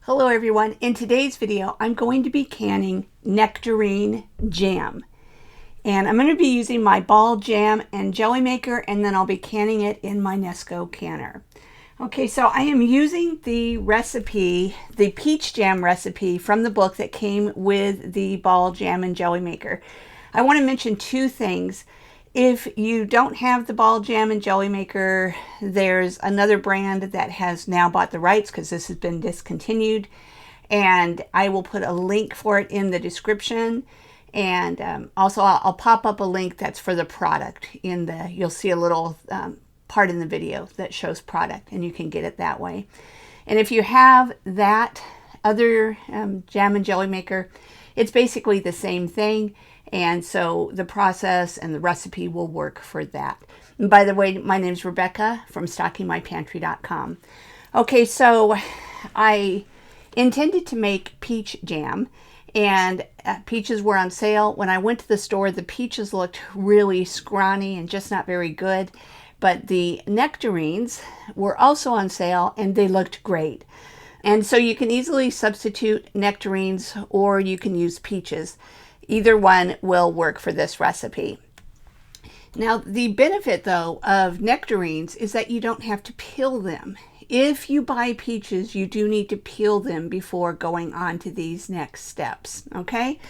Hello everyone, in today's video I'm going to be canning nectarine jam, and I'm going to be using my ball jam and jelly maker, and then I'll be canning it in my Nesco Canner. Okay, so I am using the recipe, the peach jam recipe from the book that came with the ball jam and jelly maker. I want to mention two things. If you don't have the ball jam and jelly maker, there's another brand that has now bought the rights because this has been discontinued, and I will put a link for it in the description. And also I'll pop up a link that's for the product in the, you'll see a little part in the video that shows product, and you can get it that way. And if you have that other jam and jelly maker, it's basically the same thing. And so the process and the recipe will work for that. And by the way, my name is Rebecca from StockingMyPantry.com. Okay, so I intended to make peach jam, and peaches were on sale. When I went to the store, the peaches looked really scrawny and just not very good. But the nectarines were also on sale, and they looked great. And so you can easily substitute nectarines, or you can use peaches. Either one will work for this recipe. Now, the benefit, though, of nectarines is that you don't have to peel them. If you buy peaches, you do need to peel them before going on to these next steps, okay?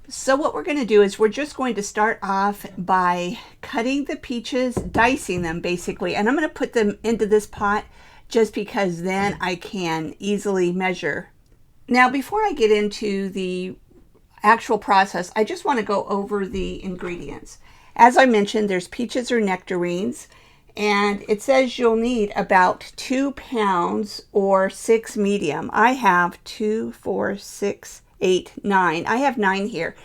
So what we're going to do is we're just going to start off by cutting the peaches, dicing them basically, and I'm going to put them into this pot just because then I can easily measure. Now, before I get into the actual process, I just want to go over the ingredients. As I mentioned, there's peaches or nectarines, and it says you'll need about 2 pounds or 6 medium. I have 2, 4, 6, 8, 9. I have 9 here.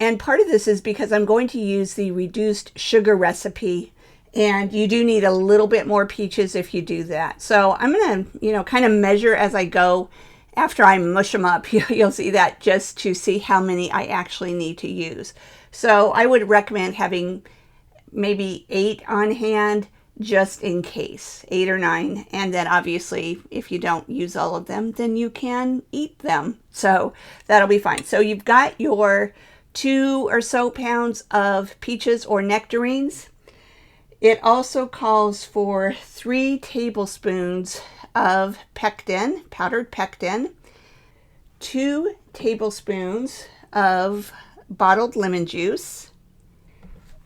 And part of this is because I'm going to use the reduced sugar recipe, and you do need a little bit more peaches if you do that. So I'm going to, kind of measure as I go. After I mush them up, you'll see that, just to see how many I actually need to use. So I would recommend having maybe 8 on hand, just in case, 8 or 9. And then obviously, if you don't use all of them, then you can eat them. So that'll be fine. So you've got your 2 or so pounds of peaches or nectarines. It also calls for 3 tablespoons of pectin, powdered pectin, 2 tablespoons of bottled lemon juice,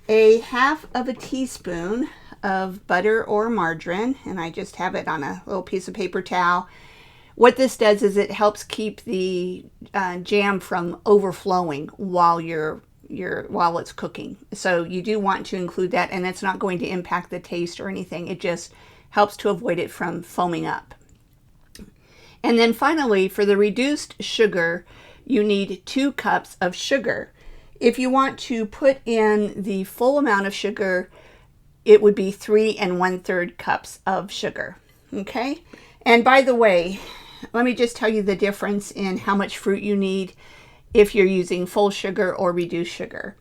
a half of a teaspoon of butter or margarine, and I just have it on a little piece of paper towel. What this does is it helps keep the jam from overflowing while it's cooking. So you do want to include that, and it's not going to impact the taste or anything. It just helps to avoid it from foaming up. And then finally, for the reduced sugar, you need 2 cups of sugar. If you want to put in the full amount of sugar, it would be 3 1/3 cups of sugar. Okay? And by the way, let me just tell you the difference in how much fruit you need if you're using full sugar or reduced sugar.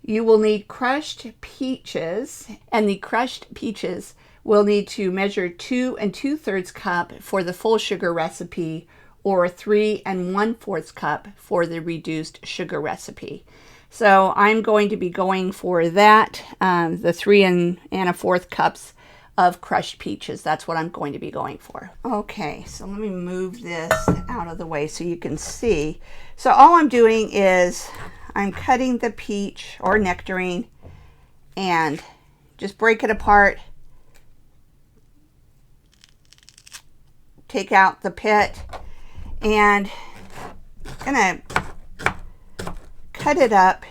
You will need crushed peaches, and the crushed peaches will need to measure 2 2/3 cup for the full sugar recipe, or 3 1/4 cup for the reduced sugar recipe. So I'm going to be going for that, the 3 1/4 cups of crushed peaches. That's what I'm going to be going for. Okay, so let me move this out of the way so you can see. So all I'm doing is I'm cutting the peach or nectarine and just break it apart. Take out the pit, and I'm gonna cut it up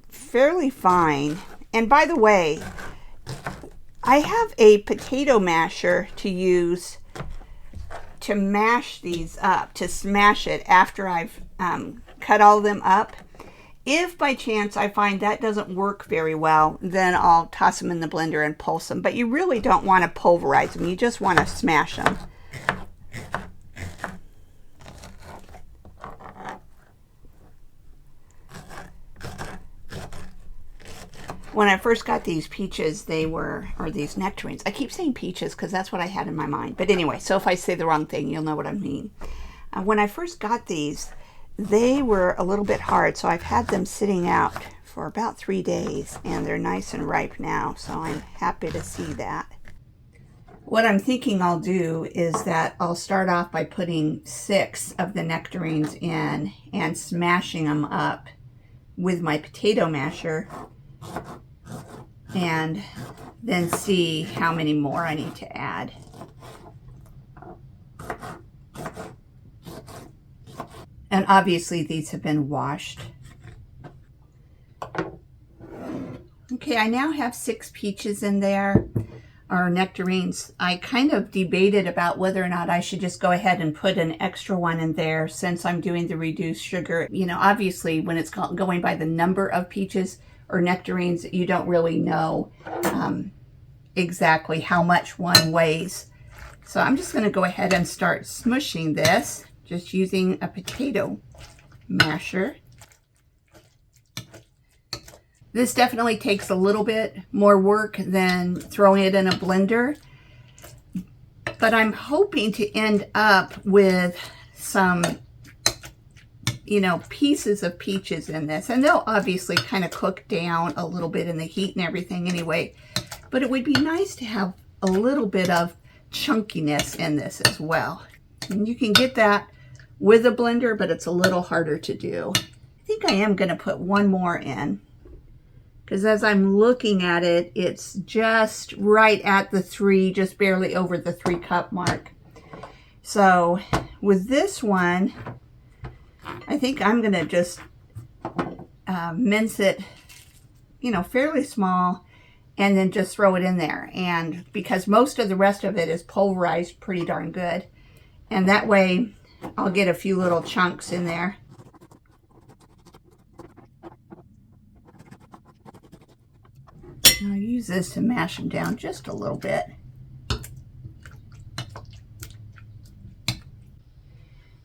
fairly fine. And by the way, I have a potato masher to use to mash these up, to smash it after I've cut all of them up. If by chance I find that doesn't work very well, then I'll toss them in the blender and pulse them. But you really don't want to pulverize them. You just want to smash them. When I first got these peaches, or these nectarines. I keep saying peaches because that's what I had in my mind. But anyway, so if I say the wrong thing, you'll know what I mean. When I first got these, they were a little bit hard, so I've had them sitting out for about 3 days, and they're nice and ripe now, so I'm happy to see that. What I'm thinking I'll do is that I'll start off by putting 6 of the nectarines in and smashing them up with my potato masher, and then see how many more I need to add. And obviously these have been washed. Okay, I now have 6 peaches in there, or nectarines. I kind of debated about whether or not I should just go ahead and put an extra one in there since I'm doing the reduced sugar. You know, obviously when it's going by the number of peaches or nectarines, you don't really know exactly how much one weighs. So I'm just going to go ahead and start smushing this, just using a potato masher. This definitely takes a little bit more work than throwing it in a blender, but I'm hoping to end up with some, you know, pieces of peaches in this. And they'll obviously kind of cook down a little bit in the heat and everything anyway, but it would be nice to have a little bit of chunkiness in this as well. And you can get that with a blender, but it's a little harder to do. I think I am going to put one more in, because as I'm looking at it, it's just right at the 3, just barely over the 3 cup mark. So with this one, I think I'm going to just mince it, you know, fairly small, and then just throw it in there. And because most of the rest of it is pulverized pretty darn good, and that way I'll get a few little chunks in there. I'll use this to mash them down just a little bit.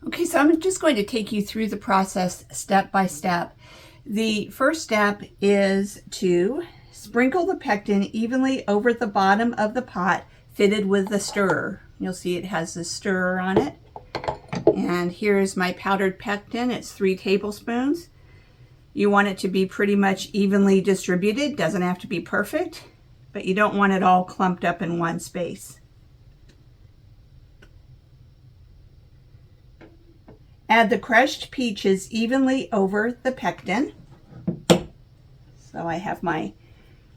Okay, so I'm just going to take you through the process step by step. The first step is to sprinkle the pectin evenly over the bottom of the pot fitted with the stirrer. You'll see it has the stirrer on it. And here's my powdered pectin. It's 3 tablespoons. You want it to be pretty much evenly distributed. Doesn't have to be perfect, but you don't want it all clumped up in one space. Add the crushed peaches evenly over the pectin. So I have my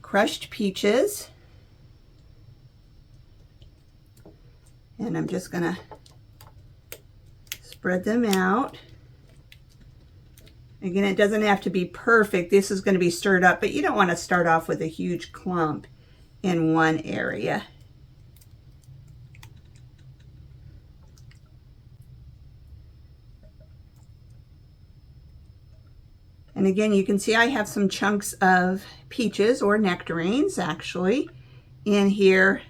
crushed peaches, and I'm just going to spread them out. Again, it doesn't have to be perfect. This is going to be stirred up, but you don't want to start off with a huge clump in one area. And again, you can see I have some chunks of peaches or nectarines actually in here,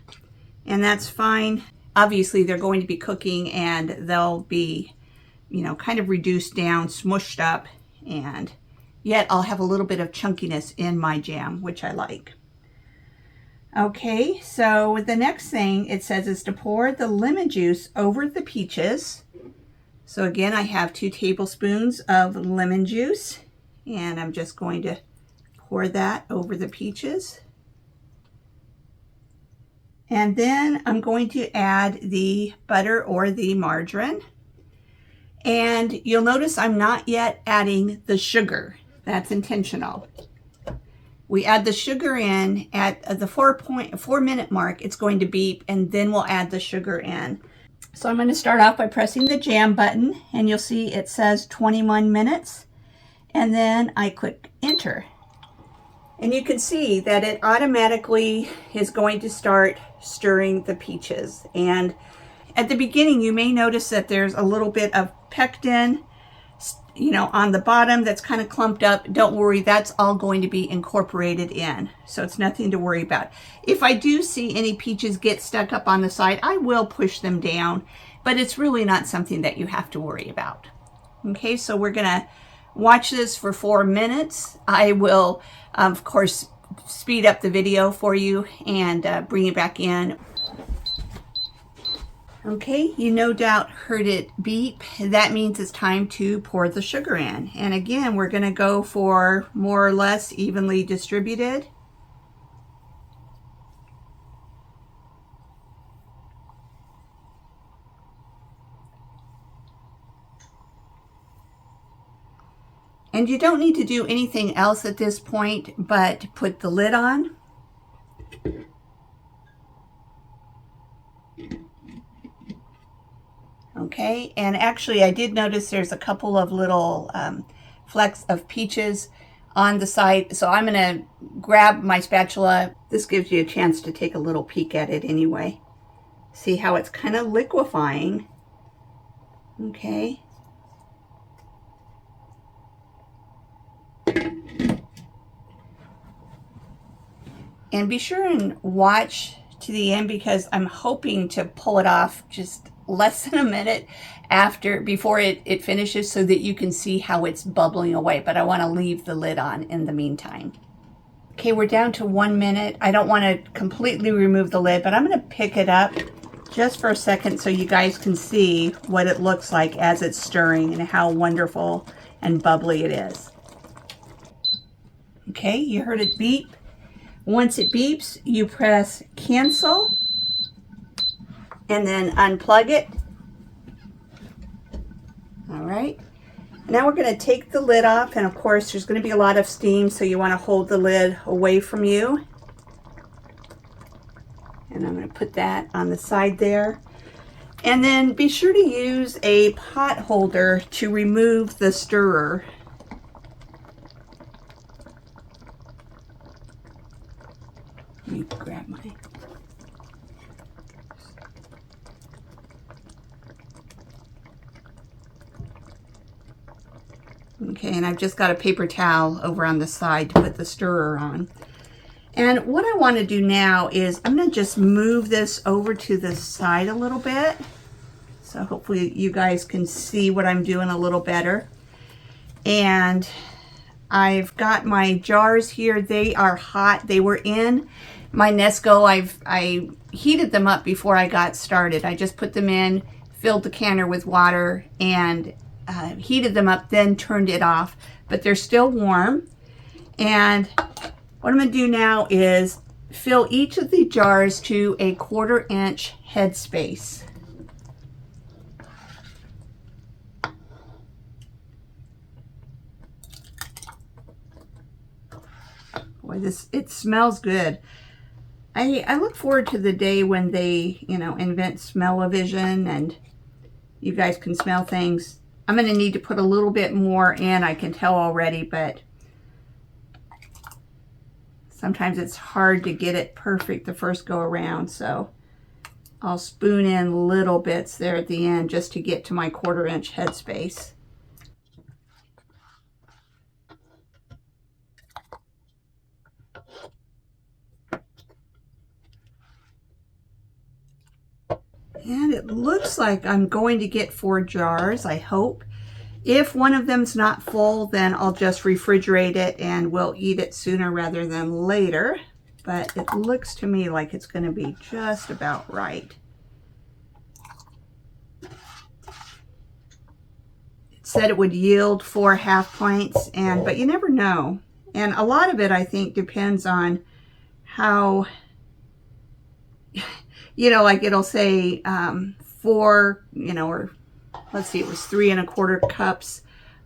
and that's fine. Obviously, they're going to be cooking and they'll be, you know, kind of reduced down, smushed up, and yet I'll have a little bit of chunkiness in my jam, which I like. Okay, so the next thing it says is to pour the lemon juice over the peaches. So again, I have 2 tablespoons of lemon juice, and I'm just going to pour that over the peaches. And then I'm going to add the butter or the margarine. And you'll notice I'm not yet adding the sugar. That's intentional. We add the sugar in at the 4 minute mark. It's going to beep, and then we'll add the sugar in. So I'm going to start off by pressing the jam button, and you'll see it says 21 minutes. And then I click enter. And you can see that it automatically is going to start stirring the peaches. And at the beginning, you may notice that there's a little bit of pectin, you know, on the bottom that's kind of clumped up. Don't worry, that's all going to be incorporated in. So it's nothing to worry about. If I do see any peaches get stuck up on the side, I will push them down, but it's really not something that you have to worry about. Okay, so we're gonna watch this for 4 minutes. I will, of course, speed up the video for you and bring it back in. Okay, you no doubt heard it beep. That means it's time to pour the sugar in. And again, we're going to go for more or less evenly distributed. And you don't need to do anything else at this point but put the lid on. Okay, and actually I did notice there's a couple of little flecks of peaches on the side, so I'm going to grab my spatula. This gives you a chance to take a little peek at it anyway. See how it's kind of liquefying. Okay. And be sure and watch to the end, because I'm hoping to pull it off just less than a minute before it finishes, so that you can see how it's bubbling away. But I want to leave the lid on in the meantime. Okay, we're down to 1 minute. I don't want to completely remove the lid, but I'm going to pick it up just for a second so you guys can see what it looks like as it's stirring and how wonderful and bubbly it is. Okay, you heard it beep. Once it beeps, you press cancel and then unplug it. All right. Now we're going to take the lid off, and of course there's going to be a lot of steam, so you want to hold the lid away from you. And I'm going to put that on the side there. And then be sure to use a pot holder to remove the stirrer. Let me grab my... Okay, and I've just got a paper towel over on the side to put the stirrer on. And what I want to do now is I'm going to just move this over to the side a little bit. So hopefully you guys can see what I'm doing a little better. And I've got my jars here. They are hot. They were in my Nesco. I heated them up before I got started. I just put them in, filled the canner with water, and heated them up, then turned it off. But they're still warm. And what I'm going to do now is fill each of the jars to a 1/4 inch headspace. Boy, it smells good. I look forward to the day when they, invent smell-o-vision and you guys can smell things. I'm going to need to put a little bit more in, I can tell already, but sometimes it's hard to get it perfect the first go around, so I'll spoon in little bits there at the end just to get to my 1/4 inch headspace. And it looks like I'm going to get 4 jars, I hope. If one of them's not full, then I'll just refrigerate it and we'll eat it sooner rather than later. But it looks to me like it's going to be just about right. It said it would yield 4 half pints, but you never know. And a lot of it, I think, depends on how... like it'll say 4, or let's see, it was 3 1/4 cups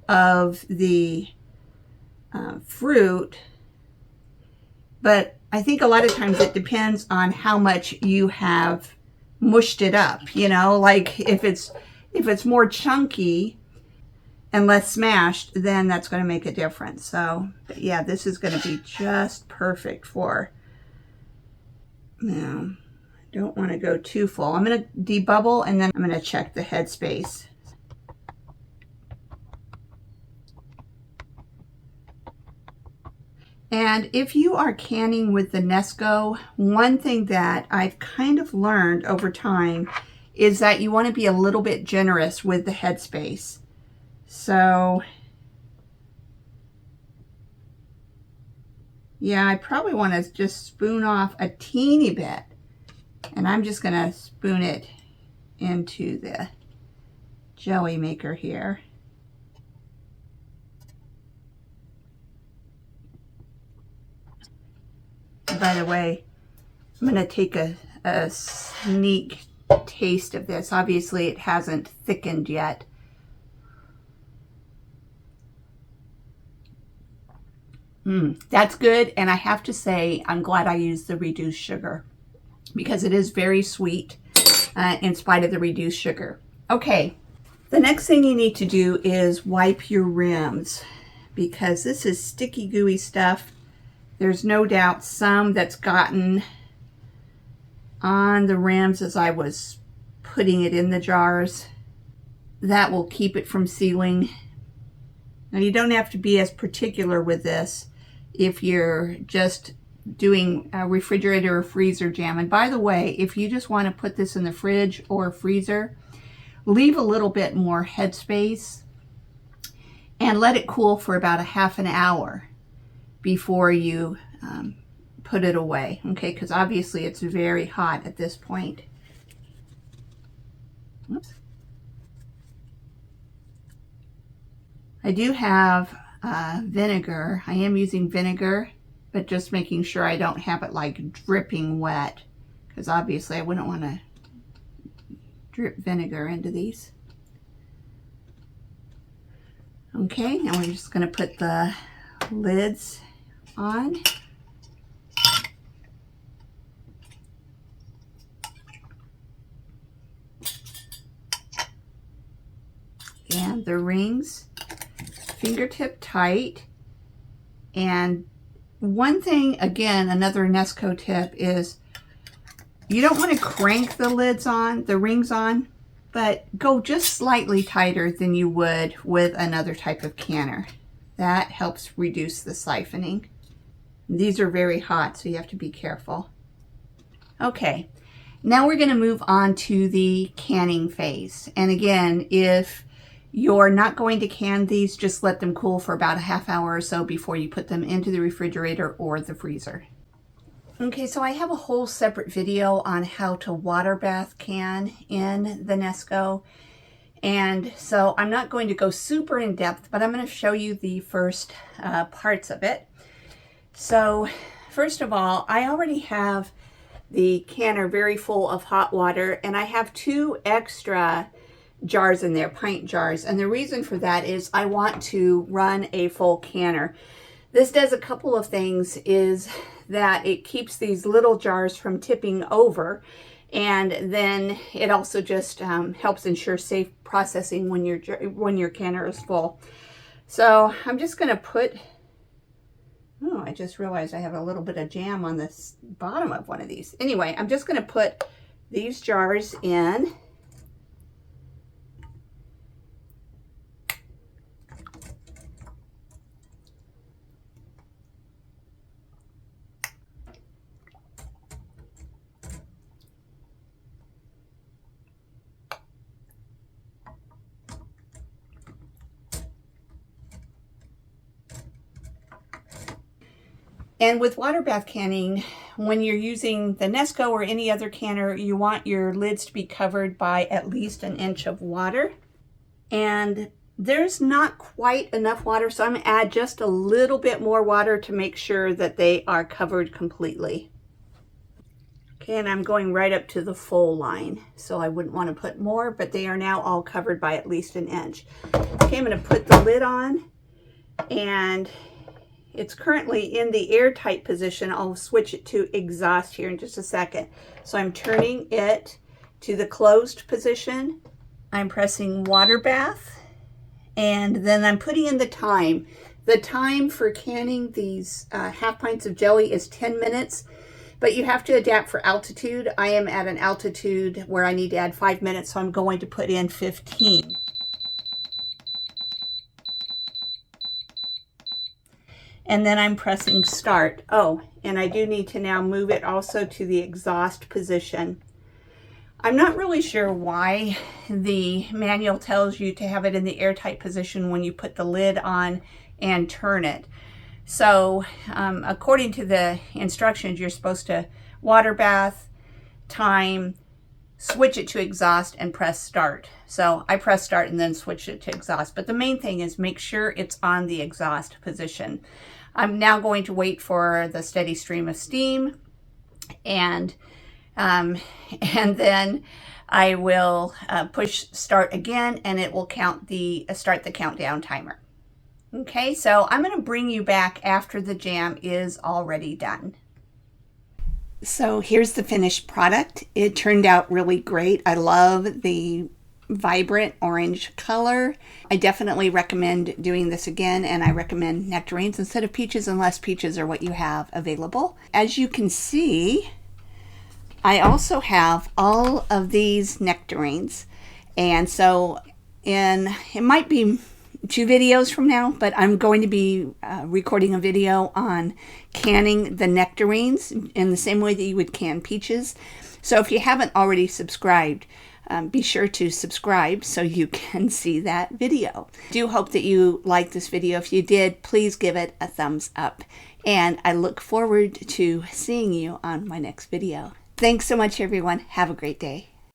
of the fruit. But I think a lot of times it depends on how much you have mushed it up. Like if it's more chunky and less smashed, then that's going to make a difference. So, but yeah, this is going to be just perfect for now. Don't want to go too full. I'm going to debubble and then I'm going to check the headspace. And if you are canning with the Nesco, one thing that I've kind of learned over time is that you want to be a little bit generous with the headspace. So Yeah, I probably want to just spoon off a teeny bit. And I'm just going to spoon it into the jelly maker here. By the way, I'm going to take a sneak taste of this. Obviously, it hasn't thickened yet. That's good, and I have to say, I'm glad I used the reduced sugar because it is very sweet in spite of the reduced sugar. Okay, the next thing you need to do is wipe your rims because this is sticky, gooey stuff. There's no doubt some that's gotten on the rims as I was putting it in the jars. That will keep it from sealing. Now, you don't have to be as particular with this if you're just doing a refrigerator or freezer jam. And by the way, if you just want to put this in the fridge or freezer, leave a little bit more headspace and let it cool for about a half an hour before you put it away, okay? Because obviously it's very hot at this point. Oops. I do have vinegar. I am using vinegar, but just making sure I don't have it like dripping wet, because obviously I wouldn't want to drip vinegar into these. Okay, and we're just going to put the lids on. And the rings fingertip tight. And one thing, again, another Nesco tip is you don't want to crank the lids on, the rings on, but go just slightly tighter than you would with another type of canner. That helps reduce the siphoning. These are very hot, so you have to be careful. Okay, now we're going to move on to the canning phase. And again, if you're not going to can these, just let them cool for about a half hour or so before you put them into the refrigerator or the freezer. Okay, so I have a whole separate video on how to water bath can in the Nesco. And so I'm not going to go super in depth, but I'm going to show you the first parts of it. So first of all, I already have the canner very full of hot water, and I have 2 extra jars in there, pint jars. And the reason for that is I want to run a full canner. This does a couple of things, is that it keeps these little jars from tipping over, and then it also just helps ensure safe processing when your canner is full. So I'm just going to put, oh, I just realized I have a little bit of jam on this bottom of one of these. Anyway, I'm just going to put these jars in. And with water bath canning, when you're using the Nesco or any other canner, you want your lids to be covered by at least 1 inch of water. And there's not quite enough water, so I'm going to add just a little bit more water to make sure that they are covered completely. Okay, and I'm going right up to the full line, so I wouldn't want to put more, but they are now all covered by at least 1 inch. Okay, I'm going to put the lid on, and it's currently in the airtight position. I'll switch it to exhaust here in just a second. So I'm turning it to the closed position. I'm pressing water bath, and then I'm putting in the time. The time for canning these half pints of jelly is 10 minutes, but you have to adapt for altitude. I am at an altitude where I need to add 5 minutes, so I'm going to put in 15. And then I'm pressing start. Oh, and I do need to now move it also to the exhaust position. I'm not really sure why the manual tells you to have it in the airtight position when you put the lid on and turn it. So according to the instructions, you're supposed to water bath, time, switch it to exhaust, and press start. So I press start and then switch it to exhaust. But the main thing is make sure it's on the exhaust position. I'm now going to wait for the steady stream of steam, and then I will push start again, and it will count the start the countdown timer. Okay, so I'm going to bring you back after the jam is already done. So here's the finished product. It turned out really great. I love the vibrant orange color. I definitely recommend doing this again, and I recommend nectarines instead of peaches unless peaches are what you have available. As you can see, I also have all of these nectarines, and so it might be 2 videos from now, but I'm going to be recording a video on canning the nectarines in the same way that you would can peaches. So if you haven't already subscribed, be sure to subscribe so you can see that video. I do hope that you liked this video. If you did, please give it a thumbs up. And I look forward to seeing you on my next video. Thanks so much, everyone. Have a great day.